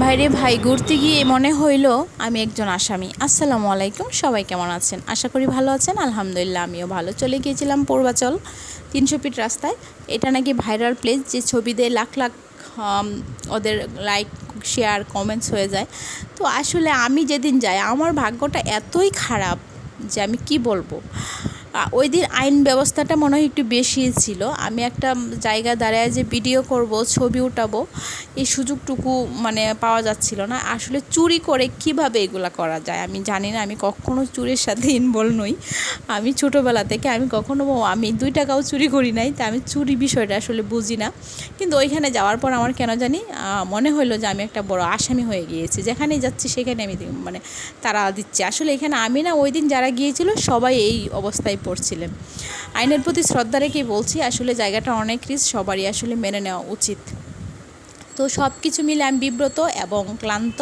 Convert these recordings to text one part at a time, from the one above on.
ভাইরে ভাই, ঘুরতে গিয়ে মনে হইল আমি একজন আসামি। আসসালামু আলাইকুম, সবাই কেমন আছেন? আশা করি ভালো আছেন। আলহামদুলিল্লাহ আমিও ভালো। চলে গিয়েছিলাম পূর্বাচল 300 ফিট রাস্তায়। এটা নাকি ভাইরাল প্লেস, যে ছবি দিয়ে লাখ লাখ ওদের লাইক, শেয়ার, কমেন্টস হয়ে যায়। তো আসলে আমি যেদিন যাই আমার ভাগ্যটা এতই খারাপ যে আমি কি বলবো। ওই দিন আইন ব্যবস্থাটা মনে হয় একটু বেশি ছিল। আমি একটা জায়গা দাঁড়ায় যে ভিডিও করব, ছবি উঠাবো, এই সুযোগটুকু মানে পাওয়া যাচ্ছিল না। আসলে চুরি করে কিভাবে এগুলা করা যায় আমি জানি না। আমি কখনো চুরির সাথে ইনভলভ নই। আমি ছোটোবেলা থেকে আমি 2 টাকাও চুরি করি নাই, তা আমি চুরি বিষয়টা আসলে বুঝি না। কিন্তু ওইখানে যাওয়ার পর আমার কেন জানি মনে হলো যে আমি একটা বড় আসামি হয়ে গিয়েছি। যেখানেই যাচ্ছি সেখানে আমি মানে তারা দিচ্ছে। আসলে এখানে আমি না, ওই দিন যারা গিয়েছিল সবাই এই অবস্থায় পড়ছিলেন। আইনের প্রতি শ্রদ্ধা রেখেই বলছি, আসলে জায়গাটা অনেক রিস্ক, সবারই আসলে মেনে নেওয়া উচিত। তো সব কিছু মিলে আমি বিব্রত এবং ক্লান্ত।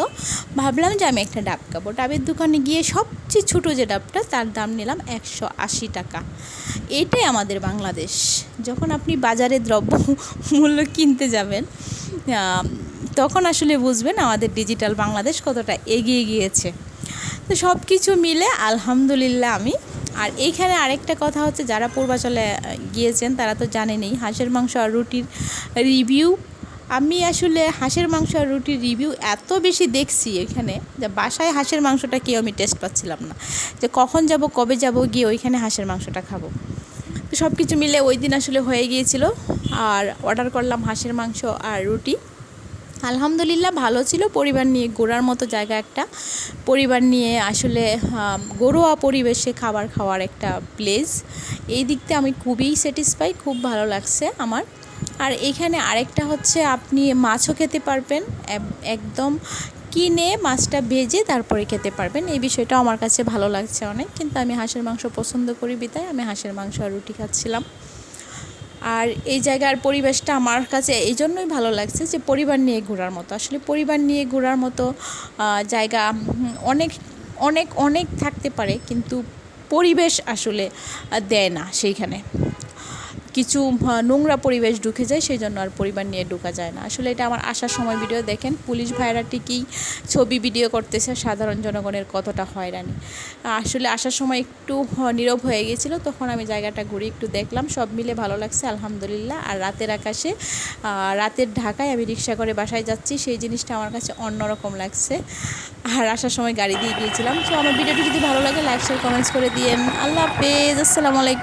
ভাবলাম যে আমি একটা ডাব খাবো। ডাবের দোকানে গিয়ে সবচেয়ে ছোটো যে ডাবটা, তার দাম নিলাম 180 টাকা। এটাই আমাদের বাংলাদেশ। যখন আপনি বাজারে দ্রব্য মূল্য কিনতে যাবেন, তখন আসলে বুঝবেন আমাদের ডিজিটাল বাংলাদেশ কতটা এগিয়ে গিয়েছে। তো সব কিছু মিলে আলহামদুলিল্লাহ আমি। আর এইখানে আরেকটা কথা হচ্ছে, যারা পূর্বাচলে গিয়েছেন তারা তো জানেনই, হাঁসের মাংস আর রুটির রিভিউ। আমি আসলে হাঁসের মাংস আর রুটির রিভিউ এত বেশি দেখছি এখানে, যে বাসায় হাঁসের মাংসটা কেউ আমি টেস্ট পাচ্ছিলাম না, যে কখন যাব, কবে যাব, গিয়ে ওইখানে হাঁসের মাংসটা খাবো। তো সব কিছু মিলে ওই দিন আসলে হয়ে গিয়েছিল। আর অর্ডার করলাম হাঁসের মাংস আর রুটি। আলহামদুলিল্লাহ ভালো ছিল। পরিবার নিয়ে ঘোরার মতো জায়গা একটা। পরিবার নিয়ে আসলে ঘরোয়া পরিবেশে খাবার খাওয়ার একটা প্লেস। এই দিকতে আমি খুবই স্যাটিসফাই, খুব ভালো লাগছে আমার। আর এখানে আরেকটা হচ্ছে, আপনি মাছও খেতে পারবেন, একদম কিনে মাছটা ভেজে তারপরে খেতে পারবেন। এই বিষয়টা আমার কাছে ভালো লাগছে অনেক। কিন্তু আমি হাঁসের মাংস পছন্দ করি বিধায় আমি হাঁসের মাংস আর রুটি খাচ্ছিলাম। আর এই জায়গার পরিবেশটা আমার কাছে এই জন্যই ভালো লাগছে যে পরিবার নিয়ে ঘোরার মতো। আসলে পরিবার নিয়ে ঘোরার মতো জায়গা অনেক অনেক অনেক থাকতে পারে, কিন্তু পরিবেশ আসলে দেয় না সেইখানে। কিছু নোংরা পরিবেশ ঢুকে যায়, সেই জন্য আর পরিবার নিয়ে ঢোকা যায় না। আসলে এটা আমার আসার সময় ভিডিও দেখেন, পুলিশ ভাইরা ঠিকই ছবি ভিডিও করতেছে, সাধারণ জনগণের কতটা হয়রানি। আসলে আসার সময় একটু নীরব হয়ে গিয়েছিলো, তখন আমি জায়গাটা ঘুরে একটু দেখলাম। সব মিলে ভালো লাগছে আলহামদুলিল্লাহ। আর রাতের আকাশে, রাতের ঢাকায় আমি রিক্সা করে বাসায় যাচ্ছি, সেই জিনিসটা আমার কাছে অন্যরকম লাগছে। আর আসার সময় গাড়ি দিয়ে গিয়েছিলাম। তো আমার ভিডিওটি যদি ভালো লাগে লাইক, শেয়ার, কমেন্টস করে দিয়েন। আল্লাহ হাফেজ, আসসালামু আলাইকুম।